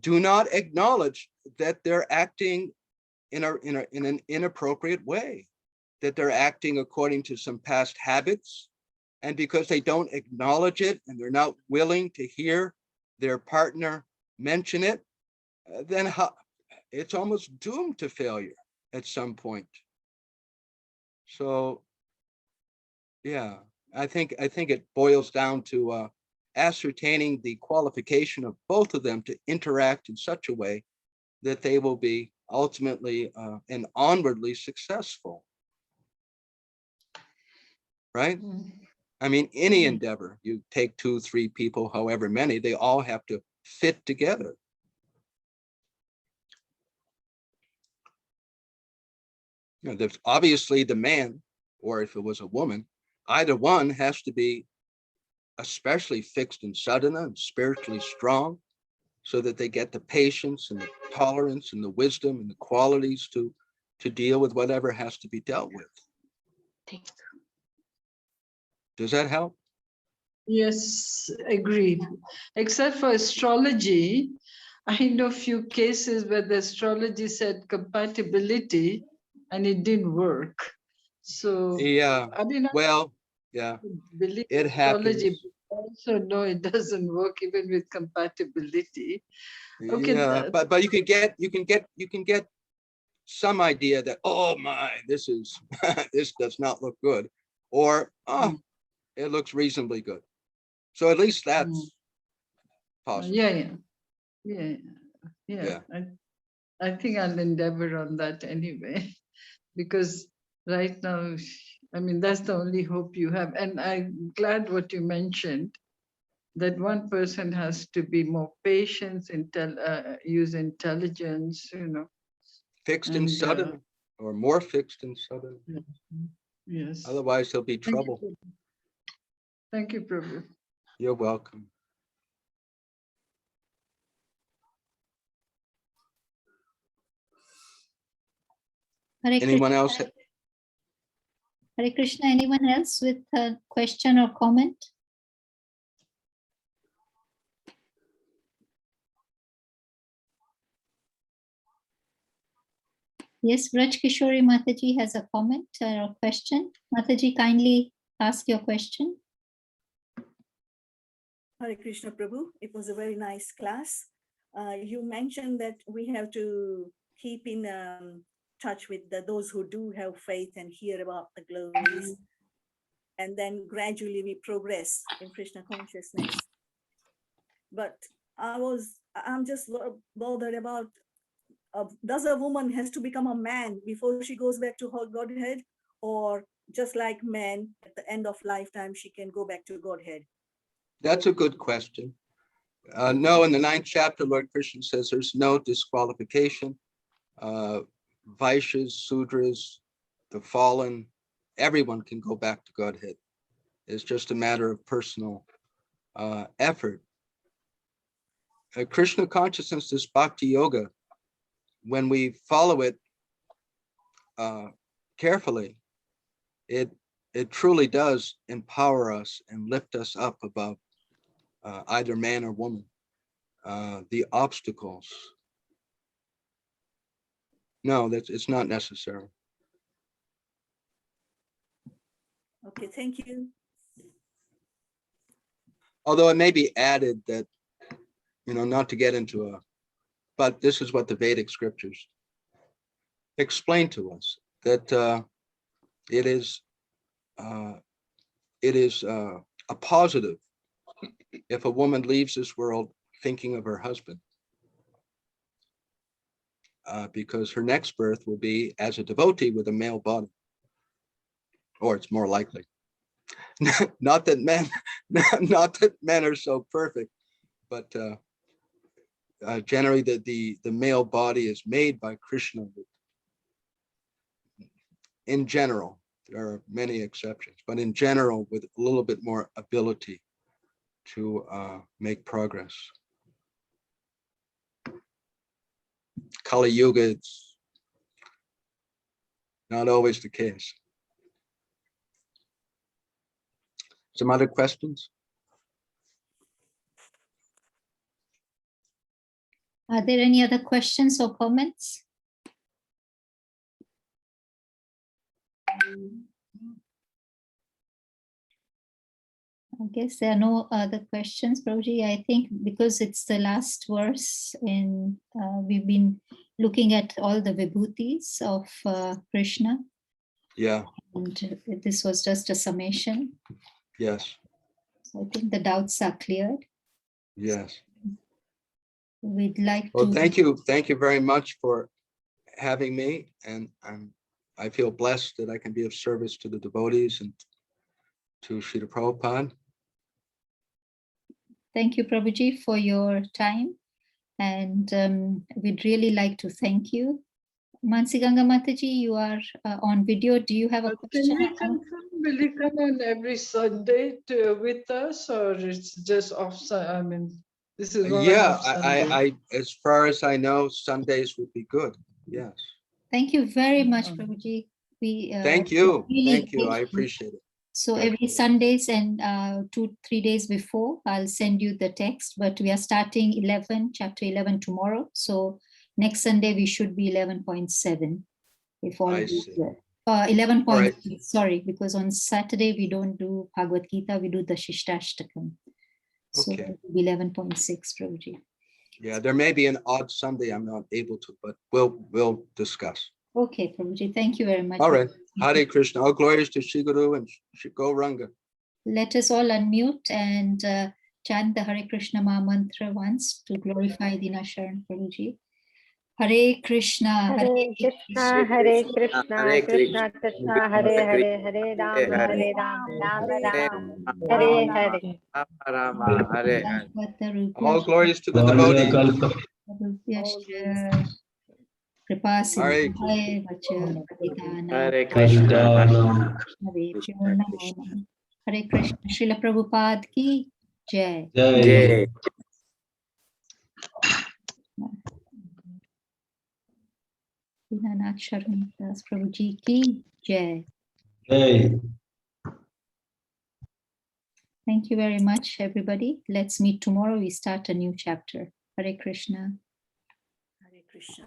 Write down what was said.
do not acknowledge that they're acting in an inappropriate way, that they're acting according to some past habits. And because they don't acknowledge it and they're not willing to hear their partner mention it, then it's almost doomed to failure at some point. So, yeah, I think it boils down to ascertaining the qualification of both of them to interact in such a way that they will be ultimately and onwardly successful. Right? I mean, any endeavor, you take 2, 3 people, however many, they all have to fit together. You know, there's obviously the man, or if it was a woman, either one has to be especially fixed in sadhana and spiritually strong, so that they get the patience and the tolerance and the wisdom and the qualities to deal with whatever has to be dealt with. Does that help? Yes, agreed. Except for astrology, I know a few cases where the astrology said compatibility and it didn't work. So, yeah, I mean, well, yeah, believe it astrology, happens. but also no, it doesn't work even with compatibility. Okay. Yeah, but you can get some idea that, oh my, this is this does not look good, or oh, it looks reasonably good. So at least that's possible. Yeah. I think I'll endeavor on that anyway, because right now, I mean, that's the only hope you have. And I'm glad what you mentioned, that one person has to be more patient, use intelligence, Fixed and sudden, or more fixed and sudden. Yes. Otherwise, there'll be trouble. Thank you, Prabhu. You're welcome. Anyone else? Hare Krishna, anyone else with a question or comment? Yes, Raj Kishori Mataji has a comment or a question. Mataji, kindly ask your question. Hare Krishna Prabhu, it was a very nice class. You mentioned that we have to keep in touch with those who do have faith and hear about the glories. And then gradually we progress in Krishna consciousness. But I'm just bothered about, does a woman has to become a man before she goes back to her Godhead? Or just like men, at the end of lifetime, she can go back to Godhead? That's a good question. No, in the 9th chapter, Lord Krishna says there's no disqualification. Vaishyas, Sudras, the fallen, everyone can go back to Godhead. It's just a matter of personal effort. Krishna consciousness, this bhakti yoga, when we follow it carefully, it truly does empower us and lift us up above either man or woman, the obstacles. No, it's not necessary. Okay, thank you. Although it may be added that, not to get into but this is what the Vedic scriptures explain to us, that it is a positive if a woman leaves this world thinking of her husband, because her next birth will be as a devotee with a male body, or it's more likely. Not that men are so perfect, but generally the male body is made by Krishna. In general, there are many exceptions, but in general, with a little bit more ability to make progress. Kali Yuga, it's not always the case. Some other questions? Are there any other questions or comments? I guess there are no other questions, Prabhuji. I think because it's the last verse and we've been looking at all the vibhutis of Krishna. Yeah, And this was just a summation. yes, So I think the doubts are cleared. yes. We'd like Well, to. thank you very much for having me, and I feel blessed that I can be of service to the devotees and to Srila Prabhupada. Thank you, Prabhuji, for your time. And we'd really like to thank you. Mansi Ganga Mataji, you are on video. Do you have a Can question? we confirm, will you come on every Sunday with us, or it's just off? I mean, this is one Yeah, off Sunday. I as far as I know, Sundays would be good. Yes. Thank you very much, Prabhuji. We Thank you. really Thank you. I grateful. appreciate it. So Good. every Sundays and 2-3 days before, I'll send you the text, but we are starting chapter 11 tomorrow. So next Sunday, we should be 11.7. If all I goes see. well. 11.6, right. sorry, because on Saturday, we don't do Bhagavad Gita, we do the Shishtashtakam. So Okay. it will be 11.6, Prabhuji. Yeah, there may be an odd Sunday I'm not able to, but we'll discuss. Okay, Prabhuji, thank you very much. All right. Hare Krishna. All glories to Shri Guru and Shri Gauranga. Let us all unmute and chant the Hare Krishna Maha Mantra once to glorify Dinanath Sharan, Prabhuji. Hare Krishna, Hare Krishna, Hare Krishna, Krishna Krishna, Hare Hare, Hare Ram, Hare Ram, Ram Ram, Hare Hare. Rama, Hare Hare. All glories to the devotees. Kripa Hare Sindhaya Vacha Patitana Hare Krishna. Hare Namo. Hare Krishna. Srila Prabhupada ki Jai. Jai. Dinanath Sharan Das Prabhuji ki Jai. Hey. Thank you very much, everybody. Let's meet tomorrow. We start a new chapter. Hare Krishna. Hare Krishna.